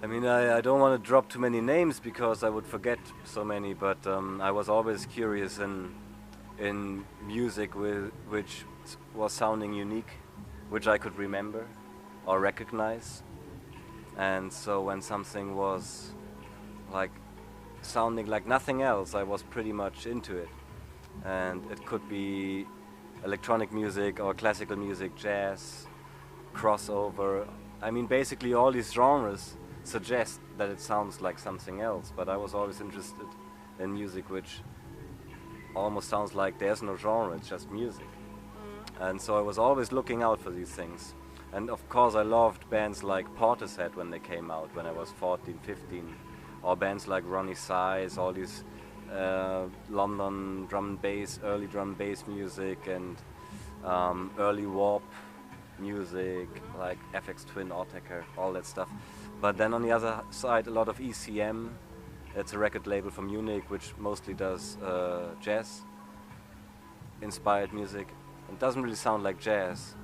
I mean, I don't want to drop too many names because I would forget so many, but I was always curious in music which was sounding unique, which I could remember or recognize. And so when something was like sounding like nothing else, I was pretty much into it. And it could be electronic music or classical music, jazz, crossover. I mean, basically all these genres suggest that it sounds like something else, but I was always interested in music which almost sounds like there's no genre, it's just music. And so I was always looking out for these things. And of course I loved bands like Portishead when they came out when I was 14, 15, or bands like Ronnie Size, all these London drum and bass, early drum and bass music, and early warp music like FX Twin, Autechre, all that stuff. But then on the other side, a lot of ECM. It's a record label from Munich which mostly does jazz-inspired music. It doesn't really sound like jazz,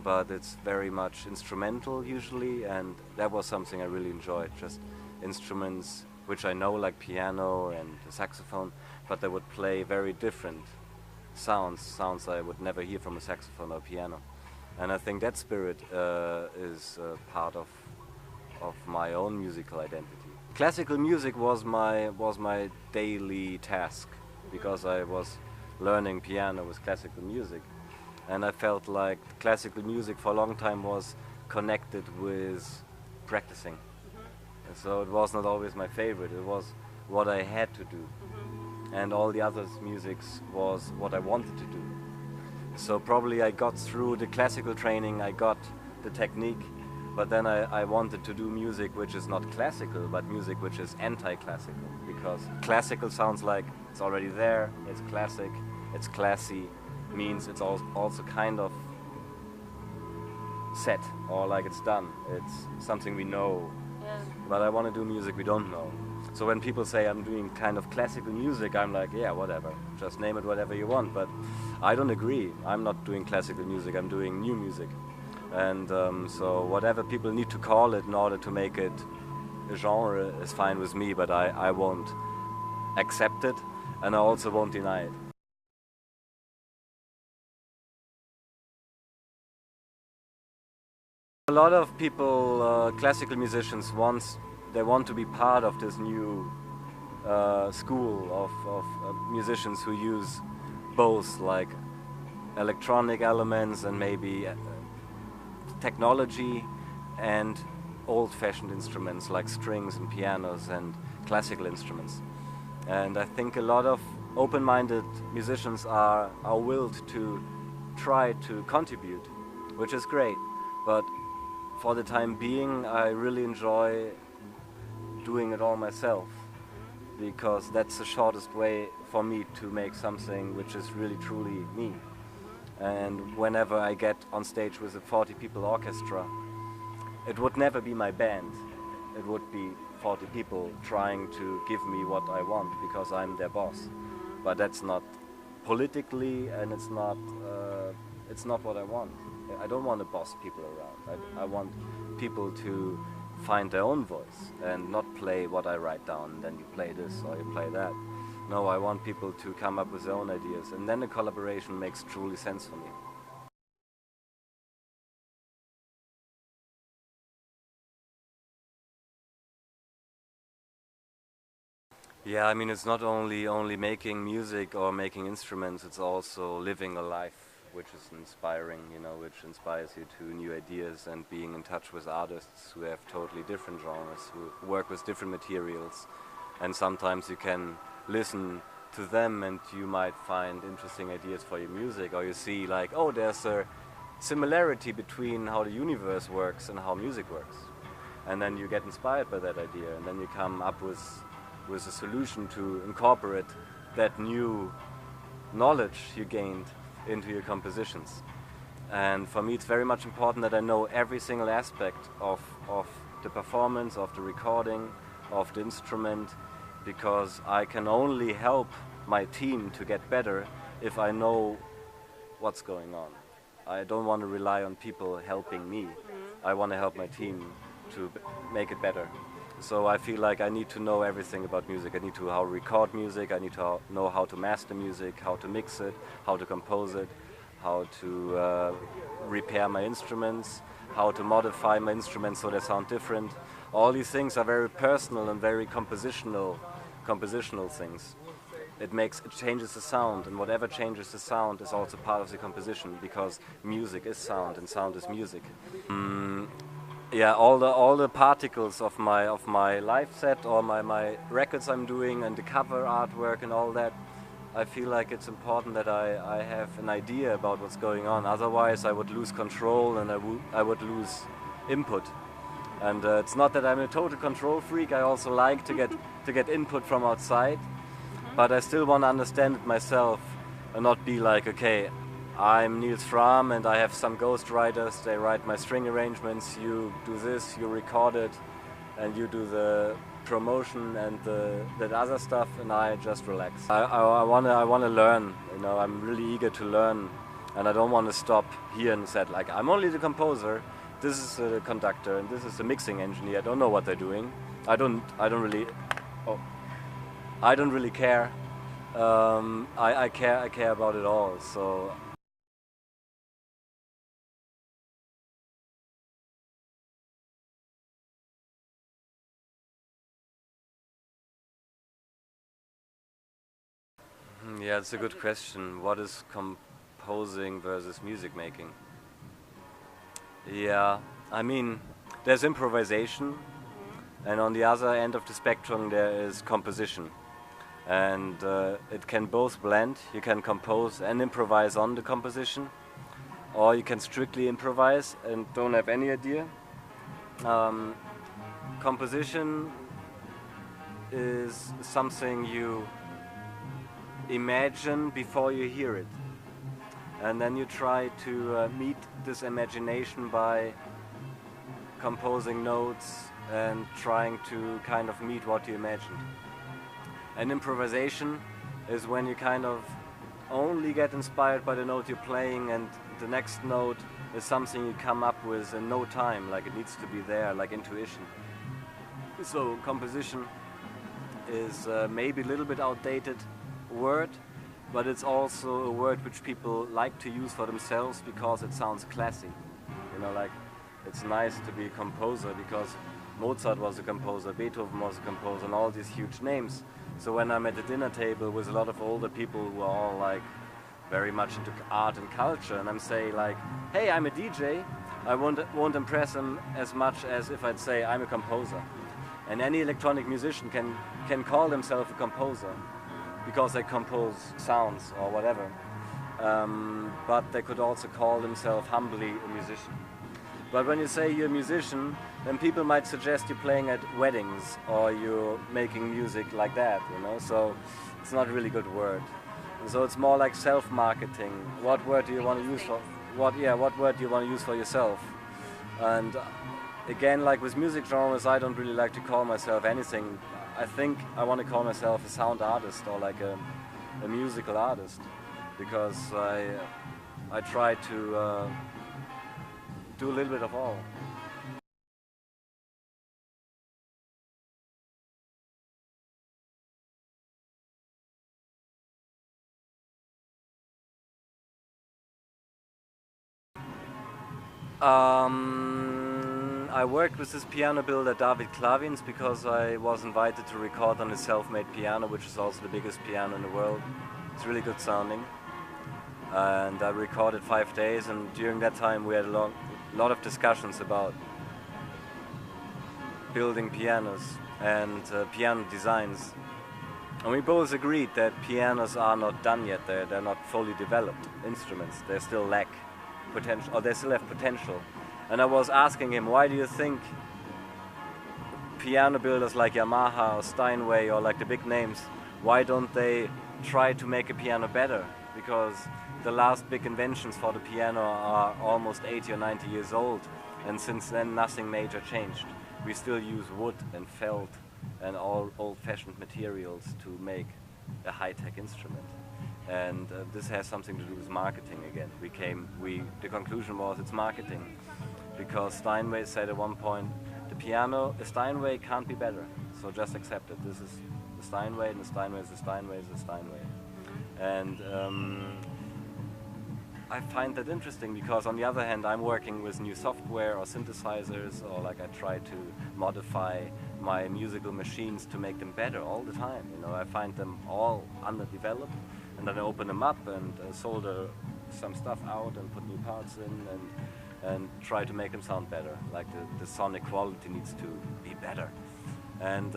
but it's very much instrumental usually, and that was something I really enjoyed. Just instruments which I know, like piano and the saxophone, but they would play very different sounds I would never hear from a saxophone or piano. And I think that spirit is part of my own musical identity. Classical music was my daily task because I was learning piano with classical music, and I felt like classical music for a long time was connected with practicing. And so it was not always my favorite, it was what I had to do. And all the other musics was what I wanted to do. So probably I got through the classical training, I got the technique, but then I wanted to do music which is not classical, but music which is anti-classical. Because classical sounds like it's already there, it's classic, it's classy, means it's also kind of set, or like it's done, it's something we know. Yeah. But I want to do music we don't know. So when people say I'm doing kind of classical music, I'm like, yeah, whatever, just name it whatever you want. But I don't agree. I'm not doing classical music, I'm doing new music. And so whatever people need to call it in order to make it a genre is fine with me, but I won't accept it, and I also won't deny it. A lot of people, classical musicians, they want to be part of this new school of musicians who use both like electronic elements and maybe technology and old-fashioned instruments like strings and pianos and classical instruments. And I think a lot of open-minded musicians are willed to try to contribute, which is great. But for the time being, I really enjoy doing it all myself, because that's the shortest way for me to make something which is really truly me. And whenever I get on stage with a 40-people orchestra, it would never be my band. It would be 40 people trying to give me what I want because I'm their boss. But that's not politically, and it's not what I want. I don't want to boss people around. I want people to find their own voice and not play what I write down, and then you play this or you play that. No, I want people to come up with their own ideas, and then the collaboration makes truly sense for me. Yeah, I mean, it's not only making music or making instruments, it's also living a life which is inspiring, you know, which inspires you to new ideas, and being in touch with artists who have totally different genres, who work with different materials. And sometimes you can listen to them and you might find interesting ideas for your music, or you see like, oh, there's a similarity between how the universe works and how music works. And then you get inspired by that idea, and then you come up with a solution to incorporate that new knowledge you gained into your compositions. And for me it's very much important that I know every single aspect of the performance, of the recording, of the instrument, because I can only help my team to get better if I know what's going on. I don't want to rely on people helping me. I want to help my team make it better. So I feel like I need to know everything about music. I need to how to record music, I need to know how to master music, how to mix it, how to compose it, how to repair my instruments, how to modify my instruments so they sound different. All these things are very personal and very compositional things. It changes the sound, and whatever changes the sound is also part of the composition, because music is sound and sound is music. Yeah, all the particles of my live set or my records I'm doing and the cover artwork and all that, I feel like it's important that I have an idea about what's going on. Otherwise, I would lose control and I would lose input. And it's not that I'm a total control freak. I also like to get input from outside, but I still want to understand it myself and not be like, okay, I'm Nils Frahm and I have some ghostwriters, they write my string arrangements, you do this, you record it, and you do the promotion and that other stuff, and I just relax. I wanna learn, you know, I'm really eager to learn, and I don't want to stop here and say, like, I'm only the composer, this is the conductor, and this is the mixing engineer, I don't know what they're doing. I don't really care. I care about it all, so. Yeah, it's a good question. What is composing versus music making? Yeah, I mean, there's improvisation, and on the other end of the spectrum there is composition. And it can both blend. You can compose and improvise on the composition, or you can strictly improvise and don't have any idea. Composition is something you imagine before you hear it, and then you try to meet this imagination by composing notes and trying to kind of meet what you imagined. And improvisation is when you kind of only get inspired by the note you're playing, and the next note is something you come up with in no time, like it needs to be there, like intuition. So composition is maybe a little bit outdated word, but it's also a word which people like to use for themselves because it sounds classy. You know, like, it's nice to be a composer because Mozart was a composer, Beethoven was a composer, and all these huge names. So when I'm at the dinner table with a lot of older people who are all like very much into art and culture, and I'm saying like, hey, I'm a DJ, I won't impress them as much as if I'd say I'm a composer. And any electronic musician can call themselves a composer because they compose sounds or whatever. But they could also call themselves humbly a musician. But when you say you're a musician, then people might suggest you're playing at weddings or you're making music like that, you know. So it's not a really good word. So it's more like self-marketing. What word do you want to use for? What word do you want to use for yourself? And again, like with music genres, I don't really like to call myself anything. I think I want to call myself a sound artist or like a musical artist, because I try to do a little bit of all. I worked with this piano builder David Klavins because I was invited to record on his self-made piano, which is also the biggest piano in the world. It's really good sounding. And I recorded 5 days, and during that time we had a lot of discussions about building pianos and piano designs. And we both agreed that pianos are not done yet, they're not fully developed instruments, they still lack potential, or they still have potential. And I was asking him, why do you think piano builders like Yamaha or Steinway or like the big names, why don't they try to make a piano better? Because the last big inventions for the piano are almost 80 or 90 years old, and since then nothing major changed. We still use wood and felt and all old-fashioned materials to make a high-tech instrument. And this has something to do with marketing again. The conclusion was it's marketing. Because Steinway said at one point, the piano, a Steinway can't be better. So just accept it. This is the Steinway, and the Steinway is the Steinway is the Steinway. And I find that interesting because on the other hand I'm working with new software or synthesizers, or like I try to modify my musical machines to make them better all the time. You know, I find them all underdeveloped and then I open them up and solder some stuff out and put new parts in and try to make them sound better. Like the sonic quality needs to be better. And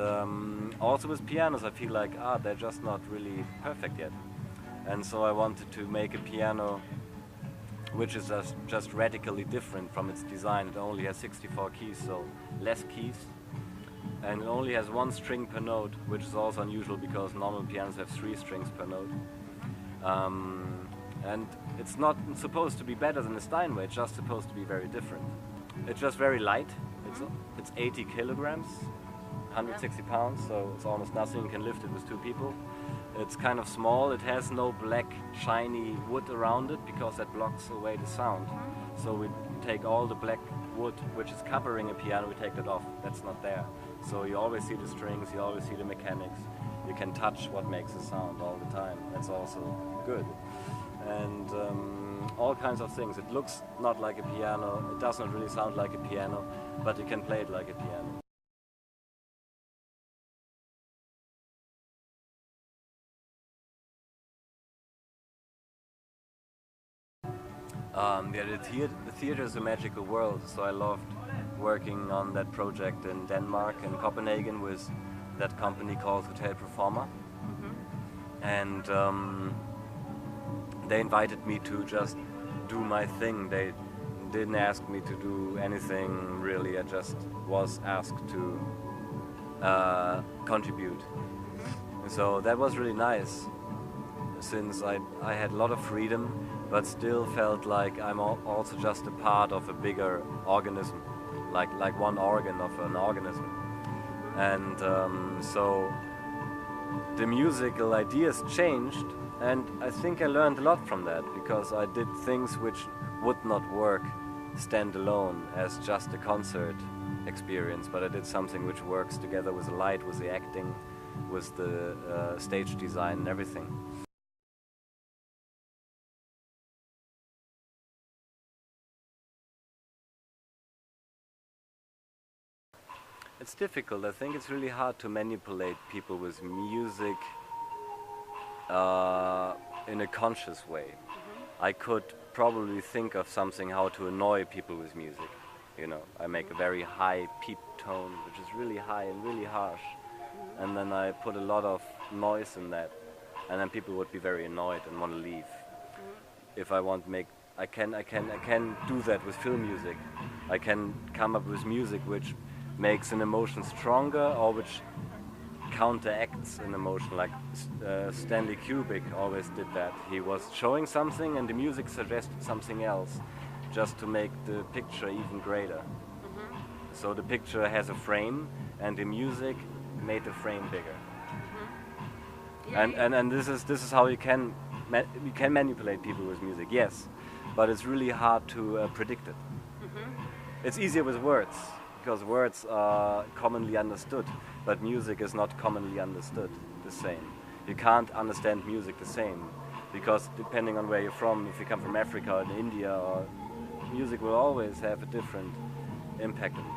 also with pianos I feel like they're just not really perfect yet. And so I wanted to make a piano which is just radically different from its design. It only has 64 keys, so less keys. And it only has one string per note, which is also unusual because normal pianos have 3 strings per note. And it's not supposed to be better than a Steinway, it's just supposed to be very different. It's just very light. It's 80 kilograms, 160 pounds, so it's almost nothing. You can lift it with 2 people. It's kind of small. It has no black shiny wood around it because that blocks away the sound. So we take all the black wood which is covering a piano, we take that off. That's not there. So you always see the strings, you always see the mechanics. You can touch what makes a sound all the time. That's also good. And all kinds of things. It looks not like a piano, it does not really sound like a piano, but you can play it like a piano. The theater is a magical world, so I loved working on that project in Denmark, in Copenhagen, with that company called Hotel Performer. And they invited me to just do my thing. They didn't ask me to do anything really, I just was asked to contribute. And so that was really nice, since I had a lot of freedom, but still felt like I'm also just a part of a bigger organism, like one organ of an organism. And so the musical ideas changed, and I think I learned a lot from that, because I did things which would not work stand alone as just a concert experience, but I did something which works together with the light, with the acting, with the stage design and everything. It's difficult. I think it's really hard to manipulate people with music in a conscious way. I could probably think of something how to annoy people with music. You know, I make a very high peep tone, which is really high and really harsh, and then I put a lot of noise in that, and then people would be very annoyed and want to leave. If I want to make, I can do that with film music. I can come up with music which makes an emotion stronger, or which counteracts an emotion, like Stanley Kubrick always did that. He was showing something and the music suggested something else, just to make the picture even greater. So the picture has a frame and the music made the frame bigger. And this is how you can manipulate people with music, yes, but it's really hard to predict it. It's easier with words, because words are commonly understood, but music is not commonly understood the same. You can't understand music the same, because depending on where you're from, if you come from Africa or India, or music will always have a different impact on you.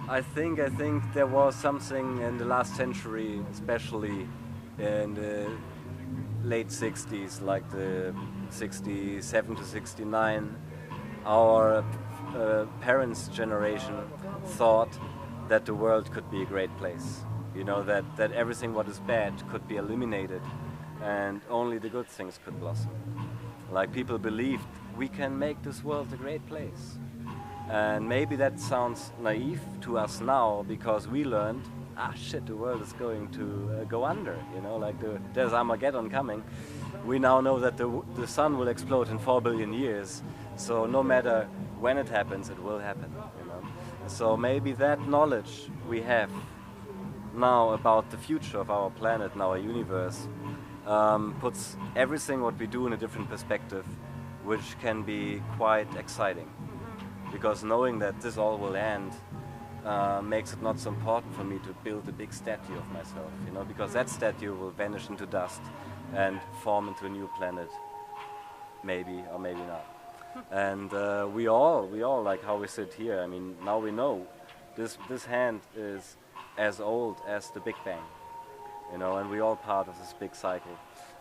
I think there was something in the last century, especially in the late 60s, like the 67 to 69, our parents' generation thought that the world could be a great place. You know, that everything what is bad could be eliminated and only the good things could blossom. Like, people believed we can make this world a great place. And maybe that sounds naive to us now, because we learned, shit, the world is going to go under, you know, like there's Armageddon coming. We now know that the sun will explode in 4 billion years, so no matter when it happens, it will happen, you know. So maybe that knowledge we have now about the future of our planet and our universe puts everything what we do in a different perspective, which can be quite exciting. Because knowing that this all will end makes it not so important for me to build a big statue of myself, you know, because that statue will vanish into dust and form into a new planet, maybe or maybe not. And we all like how we sit here. I mean, now we know this hand is as old as the Big Bang, you know, and we're all part of this big cycle.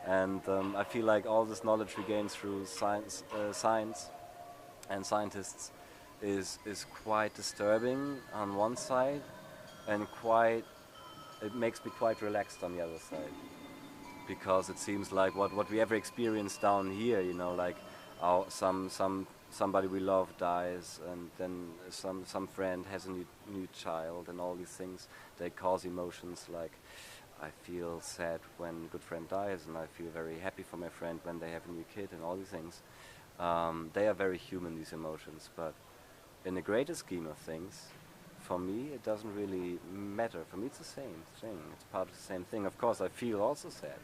And I feel like all this knowledge we gain through science and scientists is quite disturbing on one side, and it makes me quite relaxed on the other side, because it seems like what we ever experienced down here, you know, like somebody we love dies, and then some friend has a new child, and all these things, they cause emotions. Like, I feel sad when a good friend dies, and I feel very happy for my friend when they have a new kid, and all these things. They are very human, these emotions, but in the greater scheme of things, for me, it doesn't really matter. For me, it's the same thing. It's part of the same thing. Of course, I feel also sad,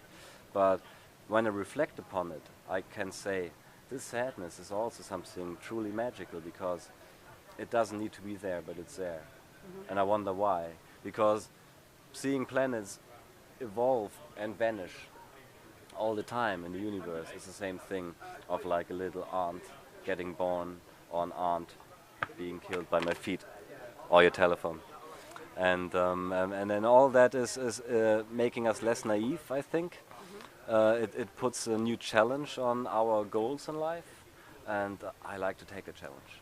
but when I reflect upon it, I can say this sadness is also something truly magical, because it doesn't need to be there, but it's there. And I wonder why. Because seeing planets evolve and vanish all the time in the universe is the same thing of like a little ant getting born, or an ant being killed by my feet or your telephone. And then all that is making us less naive, I think. It puts a new challenge on our goals in life, and I like to take a challenge.